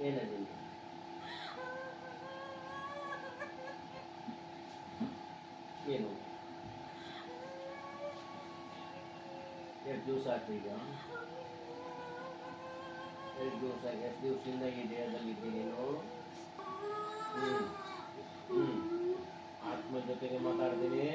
ಏನದಿಲ್ಲ ಏನು ಎಷ್ಟು ದಿವಸ ಆಯ್ತು ಈಗ? ಎಷ್ಟು ದಿವಸದಿಂದ ಈ ದೇಹದಲ್ಲಿದ್ದಿ ನೀನು? ಹ್ಞೂ ಹ್ಞೂ ಆತ್ಮ ಜೊತೆಗೆ ಮಾತಾಡ್ತೀನಿ.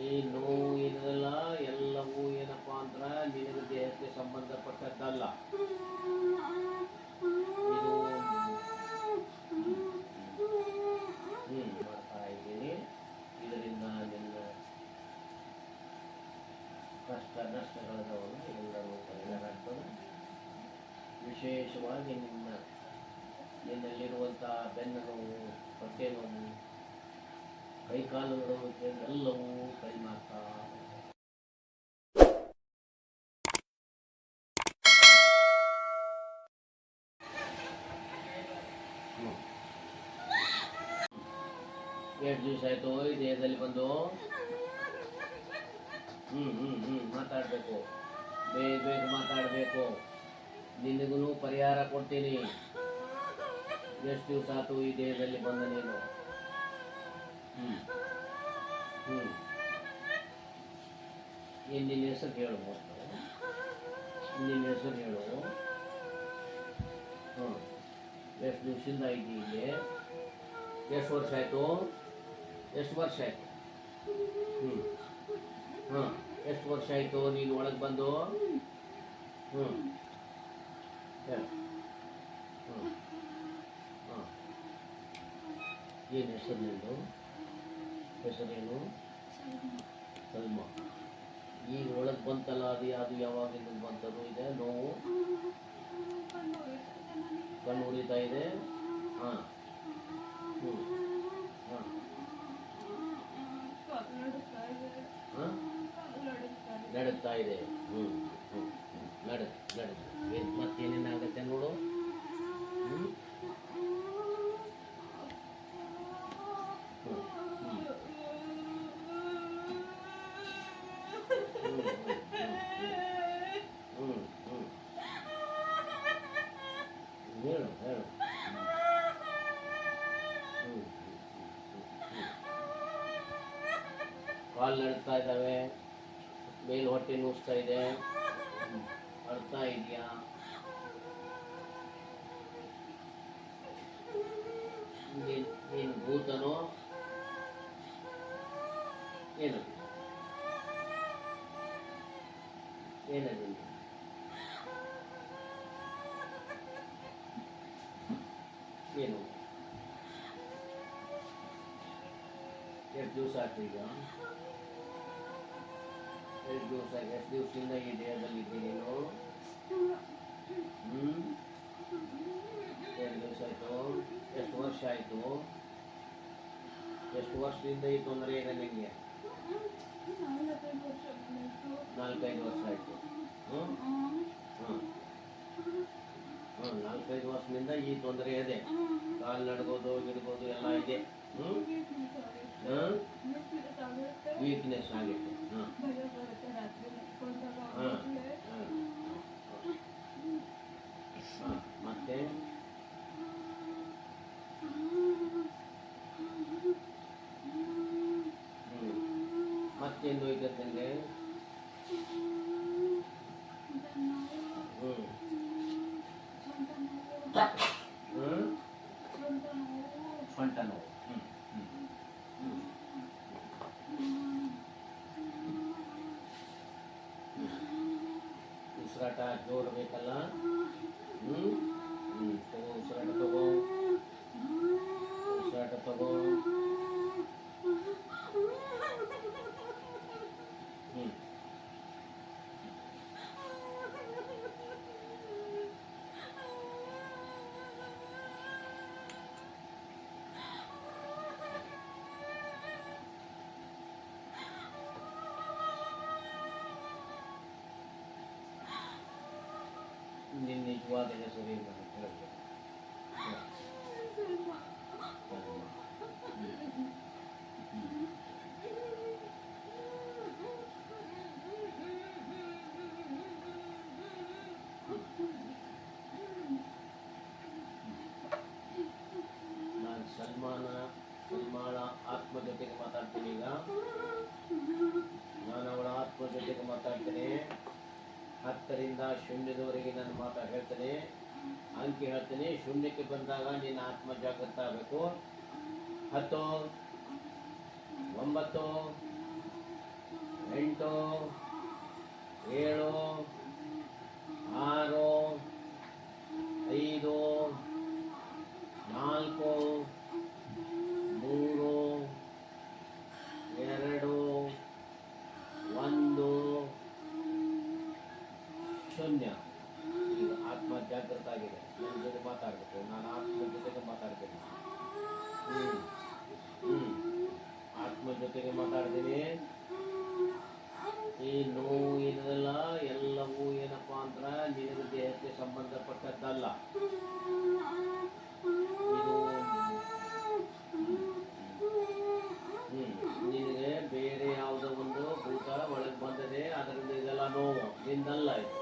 ಈ ನೋವು ಏನದಲ್ಲ ಎಲ್ಲವೂ ಏನಪ್ಪ ಅಂದ್ರೆ ನಿನಗೆ ದೇಹಕ್ಕೆ ಸಂಬಂಧಪಟ್ಟದ್ದಲ್ಲ. ಇದು ಮಾಡ್ತಾ ಇದ್ದೀನಿ. ಇದರಿಂದ ನಿನ್ನ ಕಷ್ಟ ನಷ್ಟಗಳದವನು ಎಲ್ಲರೂ ಪರಿಹಾರ ಆಗ್ತದೆ. ವಿಶೇಷವಾಗಿ ನಿನ್ನಲ್ಲಿರುವಂಥ ಬೆನ್ನು ನೋವು, ಹೊಟ್ಟೆ ನೋವು, ಕೈಕಾಲುಗಳು ಎಲ್ಲವೂ ಕಡಿಮೆ ಆಗ್ತಾ ಎಷ್ಟು ದಿವಸ ಆಯಿತು ಈ ದೇಹದಲ್ಲಿ ಬಂದು? ಮಾತಾಡಬೇಕು, ಬೇಗ ಬೇಗ ಮಾತಾಡಬೇಕು. ನಿನಗೂ ಪರಿಹಾರ ಕೊಡ್ತೀನಿ. ಎಷ್ಟು ದಿವಸ ಆಯ್ತು ಈ ದೇಹದಲ್ಲಿ ಬಂದ ನೀನು? ನಿನ್ನ ಹೆಸರು ಹೇಳು. ನಿನ್ನ ಹೆಸರು ಹೇಳು. ಎಷ್ಟು ದಿವಸದಿಂದ ಇದ್ದೀ ಇಲ್ಲಿ? ಎಷ್ಟು ವರ್ಷ ಆಯಿತು? ಎಷ್ಟು ವರ್ಷ ಆಯಿತು? ಎಷ್ಟು ವರ್ಷ ಆಯಿತು ನೀನು ಒಳಗೆ ಬಂದು? ಹೇಳು. ಏನು ಹೆಸರು ನಿಂದು? ಹೆಸರೇನು? ಸಲ್ಮಾ. ಈಗ ಒಳಗೆ ಬಂತಲ್ಲ, ಅದು ಯಾವಾಗಿಂದ ಬಂತದು? ಇದೆ ನೋವು, ಕಣ್ಣು ಉರಿತಾ ಇದೆ. ಹಾಂ ನಡುತ್ತಾ ಇದೆ. ನಡುತ್ತೆ. ಮತ್ತೇನೇನಾಗುತ್ತೆ ನೋಡು. ಹೇಳು. ಕಾಲು ನಡುತ್ತಾ ಇದ್ದಾವೆ, ಮೇಲ್ ಹೊಟ್ಟೆ ನುಸ್ತಾ ಇದೆ. ಅರ್ಥ ಇದೆಯಾ? ನೀನು ಭೂತನೋ ಏನದು? ಏನದು? ಏನು? ಎಷ್ಟು ದಿವಸ ಆಯ್ತು ಈಗ? ಎಷ್ಟು ದಿವಸದಿಂದ ಈ ದೇಹದಲ್ಲಿದ್ದಿ ನೀನು? ಎರಡು ದಿವಸ ಆಯಿತು. ಎಷ್ಟು ವರ್ಷ ಆಯಿತು? ಎಷ್ಟು ವರ್ಷದಿಂದ ಈ ತೊಂದರೆ ಇದೆ ನಿಮಗೆ? 4-5 ವರ್ಷ ಆಯಿತು. 4-5 ವರ್ಷದಿಂದ ಈ ತೊಂದರೆ ಇದೆ. ಕಾಲು ನಡ್ಗೋದು ಗಿಡ್ಗೋದು ಎಲ್ಲ ಇದೆ. ವೀಕ್ನೆಸ್ ಆಗಿದೆ. ಮತ್ತೆ ಮತ್ತೇನು ಹೋಯ್ತಂದ್ರೆ ಸೊಂಟ ನೋವು. ಉಸಿರಾಟ ಜೋರು ಬೇಕಲ್ಲ. ಉಸಿರಾಟ ತಗೋ. ನಿನ್ನ ನಿಜವಾದ ಹೆಸರು ಏನು ಹೇಳಬೇಕು? ಶೂನ್ಯದಿಂದ ಶೂನ್ಯದವರೆಗೆ ನಾನು ಮಾತಾ ಹೇಳ್ತೇನೆ, ಅಂಕಿ ಹೇಳ್ತೇನೆ. ಶೂನ್ಯಕ್ಕೆ ಬಂದಾಗ ನಿನ್ನ ಆತ್ಮ ಜಾಗೃತ ಆಗಬೇಕು. 10, 9, 8, 7, 6, 5, 4, 3, 2, 1, ಶೂನ್ಯ. ಈಗ ಆತ್ಮ ಜಾಗೃತ ಆಗಿದೆ. ನನ್ನ ಜೊತೆ ಮಾತಾಡಬೇಕು. ನಾನು ಆತ್ಮ ಜೊತೆಗೆ ಮಾತಾಡ್ತೀನಿ. ಆತ್ಮ ಜೊತೆಗೆ ಮಾತಾಡ್ತೀನಿ. ಈ ನೋವು ಏನದಲ್ಲ, ಎಲ್ಲವೂ ಏನಪ್ಪ ಅಂದ್ರೆ ನಿನಗೆ ದೇಹಕ್ಕೆ ಸಂಬಂಧಪಟ್ಟದ್ದಲ್ಲ. ಇದು ನಿನಗೆ ಬೇರೆ ಯಾವುದೋ ಒಂದು ಭೂತ ಒಳಗೆ ಬಂದದೆ, ಅದರಿಂದ ಇದೆಲ್ಲ ನೋವು ನಿಂದಲ್ಲ. ಇದು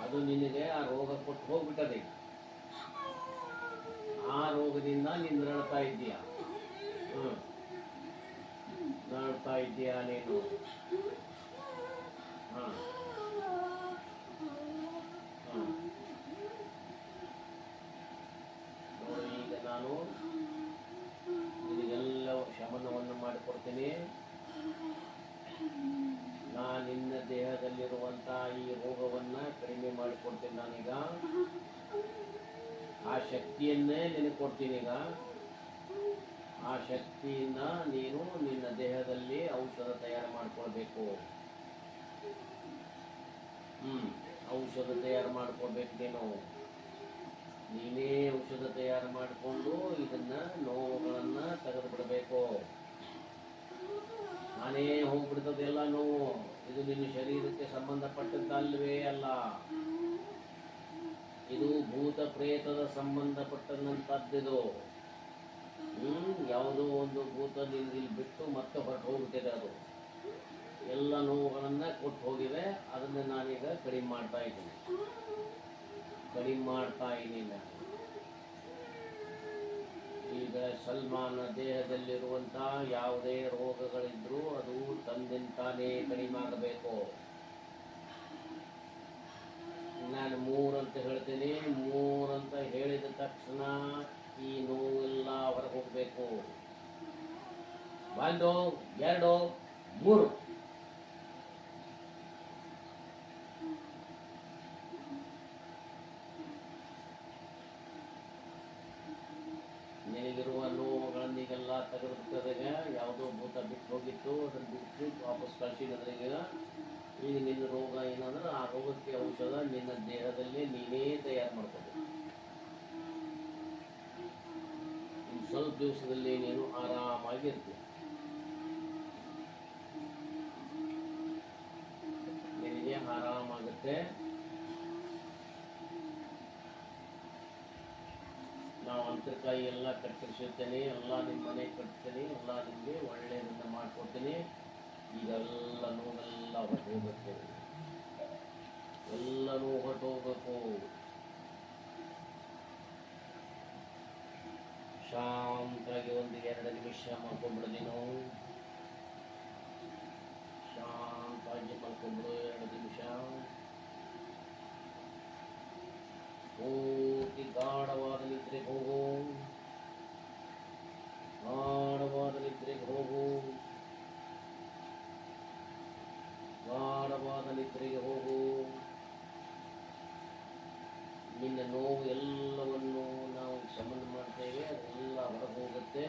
ಅದು ನಿನಗೆ ಆ ರೋಗ ಕೊಟ್ಟು ಹೋಗ್ಬಿಟ್ಟದೆ. ಆ ರೋಗದಿಂದ ನೀನು ನರಳ್ತಾ ಇದ್ದೀಯ. ನರಳ್ತಾ ಇದ್ದೀಯ ನೀನು. ನೋಡಿ, ಈಗ ನಾನು ನಿನಗೆಲ್ಲ ಶಮನವನ್ನು ಮಾಡಿಕೊಡ್ತೀನಿ. ನಾನು ನಿನ್ನ ದೇಹದಲ್ಲಿರುವಂಥ ಈ ರೋಗವನ್ನು ಕಡಿಮೆ ಮಾಡಿಕೊಡ್ತೀನಿ. ನಾನೀಗ ಆ ಶಕ್ತಿಯನ್ನೇ ನಿನಗೆ ಕೊಡ್ತೀನಿ. ಈಗ ಆ ಶಕ್ತಿಯಿಂದ ನೀನು ನಿನ್ನ ದೇಹದಲ್ಲಿ ಔಷಧ ತಯಾರು ಮಾಡಿಕೊಳ್ಬೇಕು. ಔಷಧ ತಯಾರು ಮಾಡ್ಕೊಳ್ಬೇಕು. ನೀನೇ ಔಷಧ ತಯಾರು ಮಾಡಿಕೊಂಡು ಇದನ್ನ ನೋವುಗಳನ್ನು ತೆಗೆದು ಬಿಡಬೇಕು. ನಾನೇ ಹೋಗ್ಬಿಡ್ತದೆಲ್ಲ ನೋವು. ಇದು ನಿನ್ನ ಶರೀರಕ್ಕೆ ಸಂಬಂಧಪಟ್ಟದ್ದಲ್ವೇ ಅಲ್ಲ. ಇದು ಭೂತ ಪ್ರೇತದ ಸಂಬಂಧಪಟ್ಟಂಥದ್ದಿದು. ಯಾವುದೋ ಒಂದು ಭೂತ ನಿನ್ಗೆ ಬಿಟ್ಟು ಮತ್ತೆ ಹೊರಟು ಹೋಗ್ಬಿಟ್ಟಿದೆ. ಅದು ಎಲ್ಲ ನೋವುಗಳನ್ನು ಕೊಟ್ಟು ಹೋಗಿವೆ. ಅದನ್ನು ನಾನೀಗ ಕಡಿಮೆ ಮಾಡ್ತಾ ಇದ್ದೀನಿ. ಈಗ ಸಲ್ಮಾನ ದೇಹದಲ್ಲಿರುವಂಥ ಯಾವುದೇ ರೋಗಗಳಿದ್ರೂ ಅದು ತಂದಿಂತಾನೇ ಕಡಿಮೆ ಆಗಬೇಕು. ನಾನು 3 ಅಂತ ಹೇಳ್ತೀನಿ. 3 ಅಂತ ಹೇಳಿದ ತಕ್ಷಣ ಈ ನೋವೆಲ್ಲ ಹೊರಗೆ ಹೋಗಬೇಕು. 1, 2, 3. ನಿನಗಿರುವ ನೋವುಗಳನ್ನೀಗೆಲ್ಲ ತೆಗೆದುಬಿಟ್ಟದಾಗ ಯಾವುದೋ ಭೂತ ಬಿಟ್ಟು ಹೋಗಿತ್ತು, ಅದನ್ನು ಬಿಟ್ಟು ವಾಪಸ್ ಕಳಿಸಿದ್ರಿಗೆ ಈಗ ನಿನ್ನ ರೋಗ ಏನಂದ್ರೆ ಆ ರೋಗಕ್ಕೆ ಔಷಧ ನಿನ್ನ ದೇಹದಲ್ಲಿ ನೀನೇ ತಯಾರು ಮಾಡ್ಕೋಬೇಕು. ಇನ್ನು ಸ್ವಲ್ಪ ದಿವಸದಲ್ಲಿ ನೀನು ಆರಾಮಾಗಿರ್ತೀಯ. ನಿನಗೆ ಆರಾಮಾಗುತ್ತೆ. ನಾವು ಅಂತರ್ಕಾಯಿ ಎಲ್ಲ ಕತ್ತರಿಸಿರ್ತೇನೆ, ಎಲ್ಲ ನಿಮ್ಮ ಮನೆಗೆ ಕಟ್ತೇನೆ, ಎಲ್ಲ ನಿಮಗೆ ಒಳ್ಳೆಯದನ್ನು ಮಾಡಿಕೊಡ್ತೀನಿ. ಈಗೆಲ್ಲ ನೋವೆಲ್ಲ ಹೊರಟು ಹೋಗ್ಬೇಕು. ಎಲ್ಲನೂ ಹೊರಟು ಹೋಗ್ಬೇಕು. ಶಾಂತವಾಗಿ 1-2 ನಿಮಿಷ ಮಾಡ್ಕೊಂಡ್ಬಿಡೋದು. ನಾವು ಶಾಂತವಾಗಿ ಮಾಡ್ಕೊಂಡ್ಬಿಡು. 2 ನಿಮಿಷ ಪೂರ್ತಿ ಗಾಢವಾದ ನಿದ್ರೆಗೆ ಹೋಗು. ಗಾಢವಾದ ನಿದ್ರೆಗೆ ಹೋಗು. ಗಾಢವಾದ ನಿದ್ರೆಗೆ ಹೋಗು. ನಿನ್ನ ನೋವು ಎಲ್ಲವನ್ನು ನಾವು ಶಮನ ಮಾಡ್ತೇವೆ. ಅದೆಲ್ಲ ಹೊರಗೆ ಹೋಗುತ್ತೆ.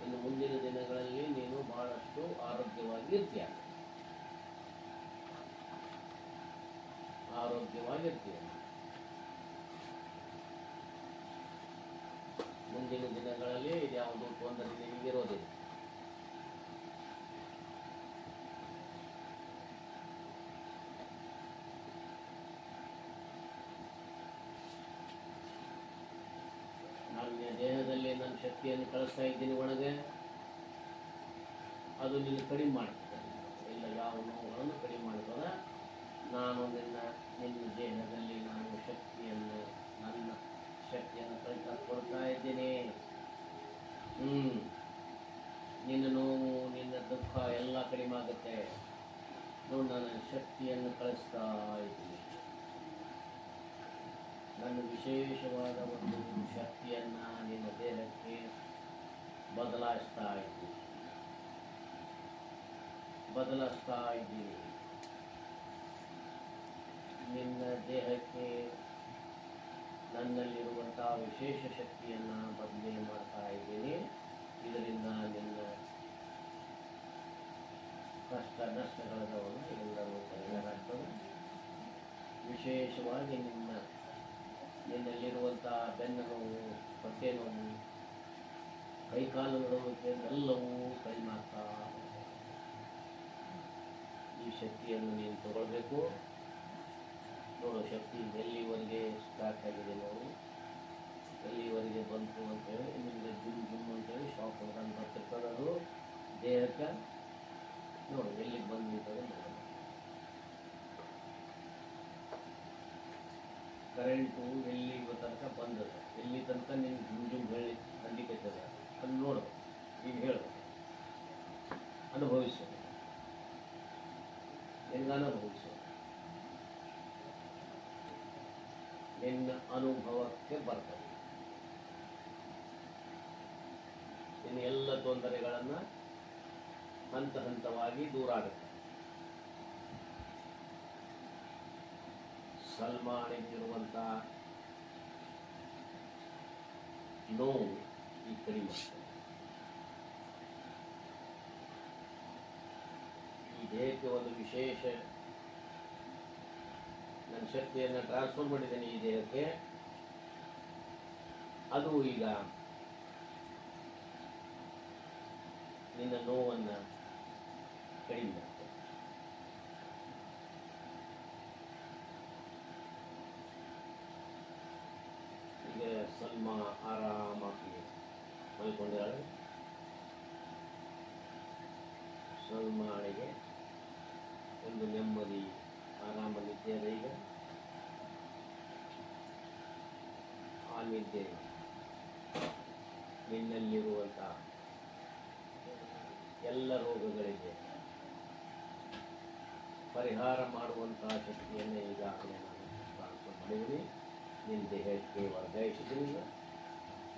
ಇನ್ನು ಮುಂದಿನ ದಿನಗಳಲ್ಲಿ ನೀನು ಬಹಳಷ್ಟು ಆರೋಗ್ಯವಾಗಿರ್ತೀಯ. ಮುಂದಿನ ದಿನಗಳಲ್ಲಿ ಯಾವುದೋ ತೊಂದರೆ ನಿಮಗಿರೋದಿಲ್ಲ. ನನ್ನ ದೇಹದಲ್ಲಿ ನನ್ನ ಶಕ್ತಿಯನ್ನು ಕಳಿಸ್ತಾ ಇದ್ದೀನಿ ಒಳಗೆ. ಅದು ನಿನ್ನ ಕಡಿಮೆ ಮಾಡ್ತದೆ. ಎಲ್ಲ ಯಾವ ನೋವುಗಳನ್ನು ಕಡಿಮೆ ಮಾಡ್ತದೆ. ನಾನು ನಿನ್ನ ದೇಹದಲ್ಲಿ ನಾನು ನನ್ನ ಶಕ್ತಿಯನ್ನು ಕೊಡ್ತಾ ಇದ್ದೀನಿ. ನಿನ್ನ ನೋವು, ನಿನ್ನ ದುಃಖ ಎಲ್ಲ ಕಡಿಮೆ ಆಗುತ್ತೆ. ನೋಡಿ, ನಾನು ಶಕ್ತಿಯನ್ನು ಕಳಿಸ್ತಾ ಇದ್ದೀನಿ. ನನ್ನ ವಿಶೇಷವಾದ ಒಂದು ಶಕ್ತಿಯನ್ನು ನಿನ್ನ ದೇಹಕ್ಕೆ ಬದಲಾಯಿಸ್ತಾ ಇದ್ದೀನಿ. ನಿನ್ನ ದೇಹಕ್ಕೆ ನನ್ನಲ್ಲಿರುವಂಥ ವಿಶೇಷ ಶಕ್ತಿಯನ್ನು ಬದಲೇ ಮಾಡ್ತಾ ಇದ್ದೀನಿ. ಇದರಿಂದ ನಿನ್ನ ಕಷ್ಟ ನಷ್ಟಗಳದವನ್ನು ಎಲ್ಲರೂ ಪರಿಹಾರ ಆಗ್ತದೆ. ವಿಶೇಷವಾಗಿ ನಿನ್ನಲ್ಲಿರುವಂಥ ಬೆನ್ನು ನೋವು, ಹೊಟ್ಟೆ ನೋವು, ಕೈಕಾಲುಗಳು ಎಲ್ಲವೂ ಕಡಿಮೆ ಆಗ್ತಾ. ಈ ಶಕ್ತಿಯನ್ನು ನೀನು ತಗೊಳ್ಬೇಕು. ನೋಡು, ಶಕ್ತಿ ಎಲ್ಲಿವರೆಗೆ ಸ್ಟಾರ್ಟ್ ಆಗಿದೆ ನೋಡು, ಎಲ್ಲಿವರೆಗೆ ಬಂತು ಅಂತೇಳಿ ನಿಮಗೆ ಜುಮ್ ಅಂತೇಳಿ ಶಾಕ್ ಹೊಡೆದಂಗೆ ಬರ್ತಿರ್ತದೆ. ಅದು ದೇಹಕ್ಕೆ ನೋಡು ಎಲ್ಲಿಗೆ ಬಂದು ನಿಂತದೆ ನೋಡೋಣ. ಕರೆಂಟು ಎಲ್ಲಿ ತನಕ ಬಂದದ, ಎಲ್ಲಿ ತನಕ ನಿನ್ನ ಜುಮ್ ಹೇಳಿ ಅಂದಿಕೈತದ ಅದು ನೋಡು. ಈಗ ಹೇಳು, ಅನುಭವಿಸು, ಅನುಭವಿಸು. ನಿನ್ನ ಅನುಭವಕ್ಕೆ ಬರ್ತದೆ. ನಿನ್ನ ಎಲ್ಲ ತೊಂದರೆಗಳನ್ನು ಹಂತ ಹಂತವಾಗಿ ದೂರ ಆಗುತ್ತೆ. ಸಲ್ಮಾನಿಗಿರುವಂಥ ನೋವು ಈ ಕಡಿಮೆ ಆಗ್ತದೆ. ಈ ದೇಹಕ್ಕೆ ಒಂದು ವಿಶೇಷ ನನ್ನ ಶಕ್ತಿಯನ್ನು ಟ್ರಾನ್ಸ್ಫರ್ ಮಾಡಿದ್ದೇನೆ ಈ ದೇಹಕ್ಕೆ. ಅದು ಈಗ ನಿನ್ನ ನೋವನ್ನು ಕಡಿಮೆ ಮಾಡ್ತದೆ. ಈಗ ಸಲ್ಮಾ ಆರಾಮಾಗಿ ಮಲ್ಕೊಂಡಿದ್ದಾಳೆ. ಸಲ್ಮಾನಿಗೆ ಒಂದು ನೆಮ್ಮದಿ ಆರಾಮಲ್ಲಿದ್ದೇನೆ. ಈಗ ಆ ನಿದ್ದೆ ನಿನ್ನಲ್ಲಿರುವಂಥ ಎಲ್ಲ ರೋಗಗಳಿಗೆ ಪರಿಹಾರ ಮಾಡುವಂಥ ಶಕ್ತಿಯನ್ನು ಈಗಾಗಲೇ ನಾನು ಟ್ರಾನ್ಸ್ಫರ್ ಮಾಡಿದ್ದೀನಿ. ನಿನ್ನ ದೇಹಕ್ಕೆ ವರ್ಗಾಯಿಸಿದ್ದೀನಿ.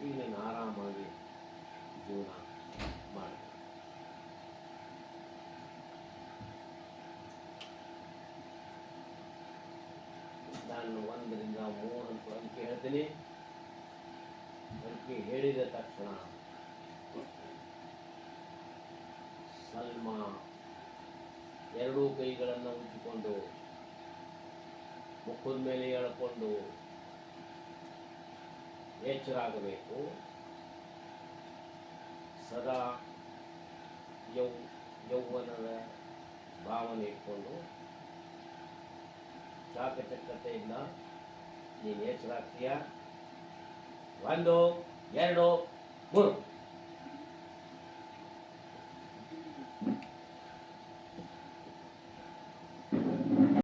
ಈಗ ನೀನು ಆರಾಮಾಗಿ ಜೀವನ ಮಾಡಿ. ನಾನು 1 ರಿಂದ 3 ಅಂಕೆ ಹೇಳ್ತೀನಿ. ಅಂಕೆ ಹೇಳಿದ ತಕ್ಷಣ ಸಲ್ಮಾ ಎರಡೂ ಕೈಗಳನ್ನು ಉಜ್ಜಿಕೊಂಡು ಮುಖದ ಮೇಲೆ ಎಳ್ಕೊಂಡು ಎಚ್ಚರಾಗಬೇಕು. ಸದಾ ಯೌವನದ ಭಾವನೆ ಇಟ್ಕೊಂಡು ಚಾಕಚಕ್ಯತೆಯಿಂದ ನೀನು ಎಚ್ಚರಾಗ್ತೀಯ. 1 2 3